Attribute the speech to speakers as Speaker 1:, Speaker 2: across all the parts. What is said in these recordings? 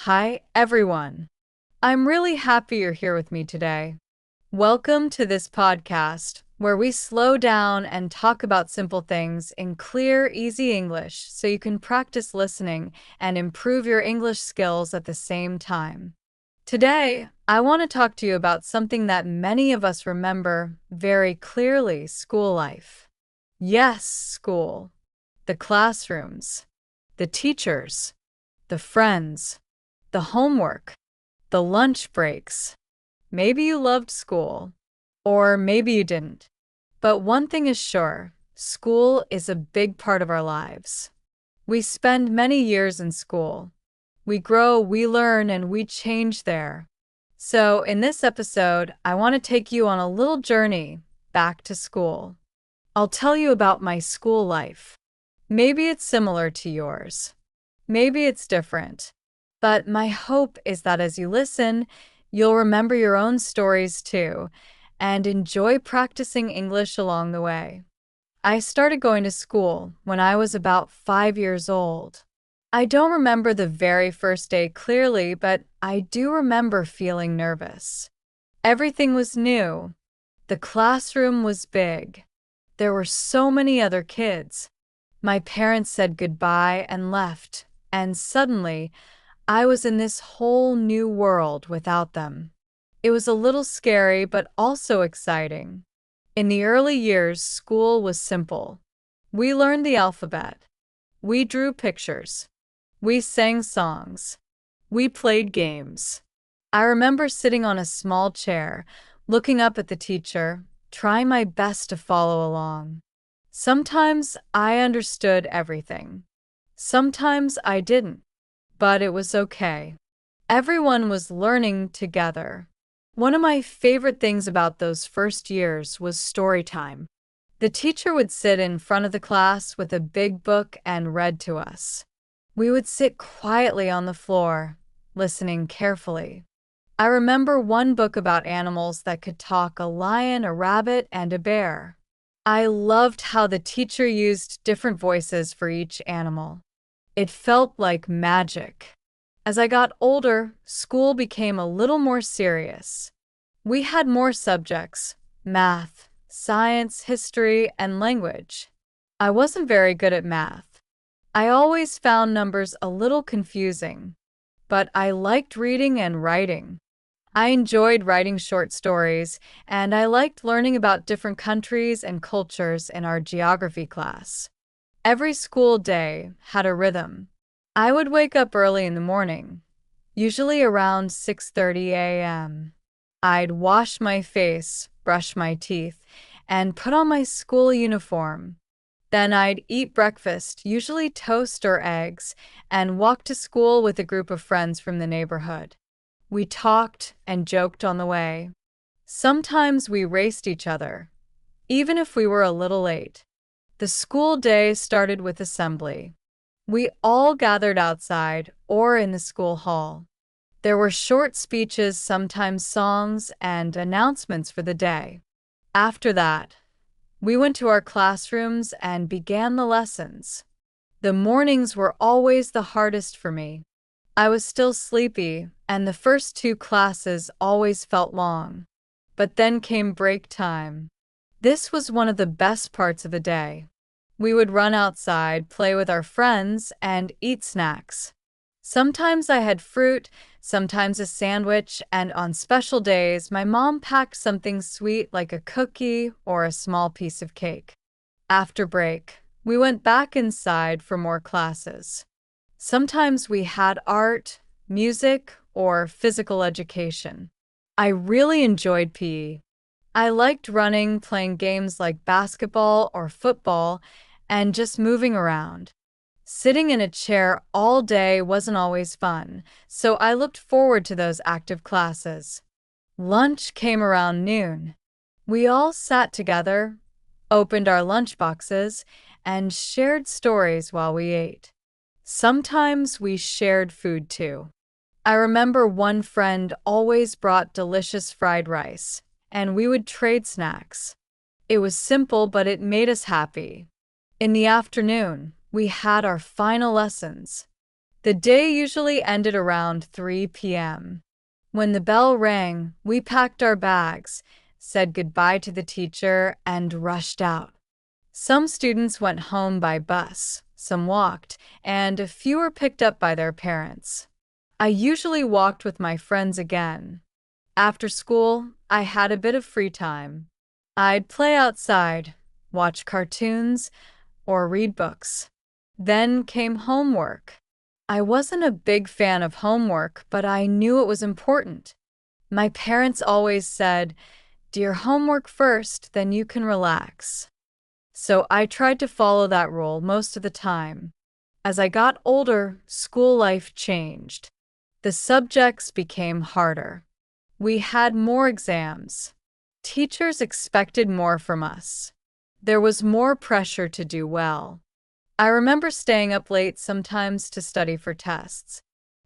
Speaker 1: Hi, everyone. I'm really happy you're here with me today. Welcome to this podcast where we slow down and talk about simple things in clear, easy English so you can practice listening and improve your English skills at the same time. Today, I want to talk to you about something that many of us remember very clearly: school life. Yes, school. The classrooms, the teachers, the friends, the homework, the lunch breaks. Maybe you loved school, or maybe you didn't. But one thing is sure: school is a big part of our lives. We spend many years in school. We grow, we learn, and we change there. So, in this episode, I want to take you on a little journey back to school. I'll tell you about my school life. Maybe it's similar to yours. Maybe it's different. But my hope is that as you listen, you'll remember your own stories too and enjoy practicing English along the way. I started going to school when I was about 5 years old. I don't remember the very first day clearly, but I do remember feeling nervous. Everything was new. The classroom was big. There were so many other kids. My parents said goodbye and left, and suddenly, I was in this whole new world without them. It was a little scary, but also exciting. In the early years, school was simple. We learned the alphabet. We drew pictures. We sang songs. We played games. I remember sitting on a small chair, looking up at the teacher, trying my best to follow along. Sometimes I understood everything. Sometimes I didn't. But it was okay. Everyone was learning together. One of my favorite things about those first years was story time. The teacher would sit in front of the class with a big book and read to us. We would sit quietly on the floor, listening carefully. I remember one book about animals that could talk: a lion, a rabbit, and a bear. I loved how the teacher used different voices for each animal. It felt like magic. As I got older, school became a little more serious. We had more subjects: math, science, history, and language. I wasn't very good at math. I always found numbers a little confusing, but I liked reading and writing. I enjoyed writing short stories, and I liked learning about different countries and cultures in our geography class. Every school day had a rhythm. I would wake up early in the morning, usually around 6:30 a.m. I'd wash my face, brush my teeth, and put on my school uniform. Then I'd eat breakfast, usually toast or eggs, and walk to school with a group of friends from the neighborhood. We talked and joked on the way. Sometimes we raced each other, even if we were a little late. The school day started with assembly. We all gathered outside or in the school hall. There were short speeches, sometimes songs, and announcements for the day. After that, we went to our classrooms and began the lessons. The mornings were always the hardest for me. I was still sleepy, and the first two classes always felt long. But then came break time. This was one of the best parts of the day. We would run outside, play with our friends, and eat snacks. Sometimes I had fruit, sometimes a sandwich, and on special days, my mom packed something sweet like a cookie or a small piece of cake. After break, we went back inside for more classes. Sometimes we had art, music, or physical education. I really enjoyed PE. I liked running, playing games like basketball or football, and just moving around. Sitting in a chair all day wasn't always fun, so I looked forward to those active classes. Lunch came around noon. We all sat together, opened our lunch boxes, and shared stories while we ate. Sometimes we shared food too. I remember one friend always brought delicious fried rice, and we would trade snacks. It was simple, but it made us happy. In the afternoon, we had our final lessons. The day usually ended around 3 p.m. When the bell rang, we packed our bags, said goodbye to the teacher, and rushed out. Some students went home by bus, some walked, and a few were picked up by their parents. I usually walked with my friends again. After school, I had a bit of free time. I'd play outside, watch cartoons, or read books. Then came homework. I wasn't a big fan of homework, but I knew it was important. My parents always said, "Do your homework first, then you can relax." So I tried to follow that rule most of the time. As I got older, school life changed. The subjects became harder. We had more exams. Teachers expected more from us. There was more pressure to do well. I remember staying up late sometimes to study for tests.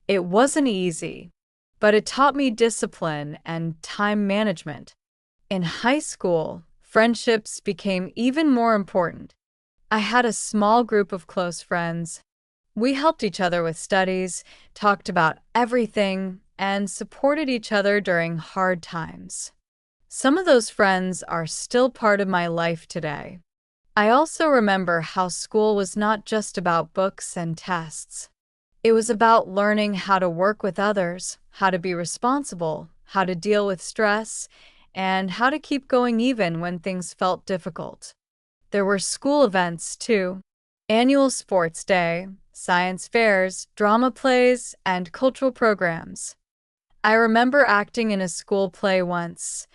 Speaker 1: It wasn't easy, but it taught me discipline and time management. In high school, friendships became even more important. I had a small group of close friends. We helped each other with studies, talked about everything, and supported each other during hard times. Some of those friends are still part of my life today. I also remember how school was not just about books and tests. It was about learning how to work with others, how to be responsible, how to deal with stress, and how to keep going even when things felt difficult. There were school events, too. Annual sports day, science fairs, drama plays, and cultural programs. I remember acting in a school play once.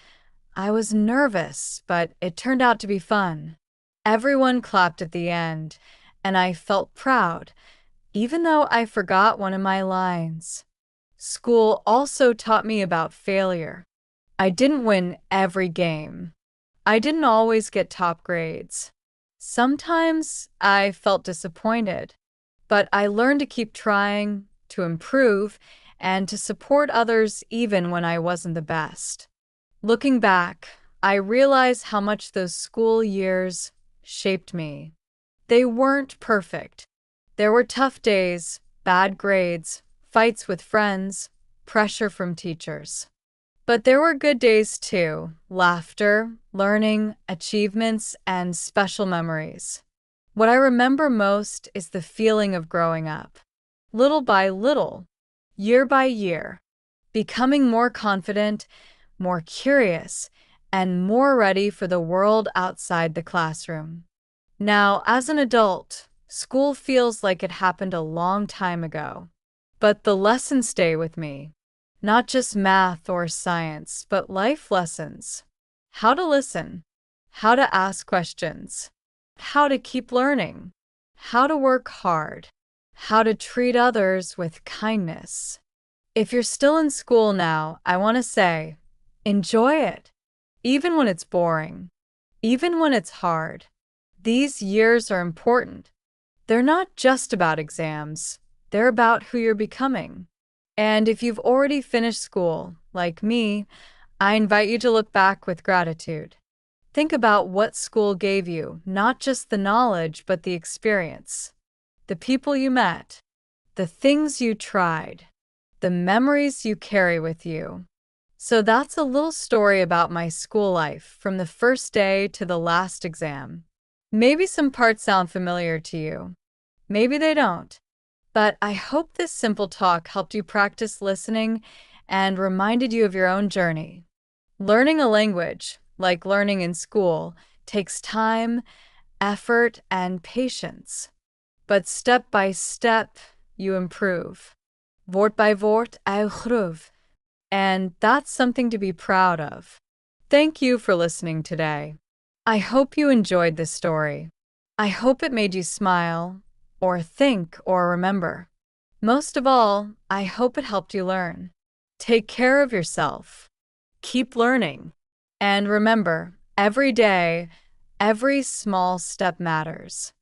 Speaker 1: I was nervous, but it turned out to be fun. Everyone clapped at the end, and I felt proud, even though I forgot one of my lines. School also taught me about failure. I didn't win every game. I didn't always get top grades. Sometimes I felt disappointed, but I learned to keep trying, to improve, and to support others even when I wasn't the best. Looking back, I realize how much those school years shaped me. They weren't perfect. There were tough days, bad grades, fights with friends, pressure from teachers. But there were good days too, laughter, learning, achievements, and special memories. What I remember most is the feeling of growing up. Little by little, year by year, becoming more confident, more curious, and more ready for the world outside the classroom. Now, as an adult, school feels like it happened a long time ago. But the lessons stay with me. Not just math or science, but life lessons. How to listen, how to ask questions, how to keep learning, how to work hard, how to treat others with kindness. If you're still in school now, I want to say, enjoy it. Even when it's boring, even when it's hard. These years are important. They're not just about exams. They're about who you're becoming. And if you've already finished school, like me, I invite you to look back with gratitude. Think about what school gave you, not just the knowledge, but the experience. The people you met, the things you tried, the memories you carry with you. So that's a little story about my school life, from the first day to the last exam. Maybe some parts sound familiar to you. Maybe they don't. But I hope this simple talk helped you practice listening and reminded you of your own journey. Learning a language, like learning in school, takes time, effort, and patience. But step by step, you improve. Woord by woord, uitgroei. And that's something to be proud of. Thank you for listening today. I hope you enjoyed this story. I hope it made you smile, or think, or remember. Most of all, I hope it helped you learn. Take care of yourself. Keep learning. And remember, every day, every small step matters.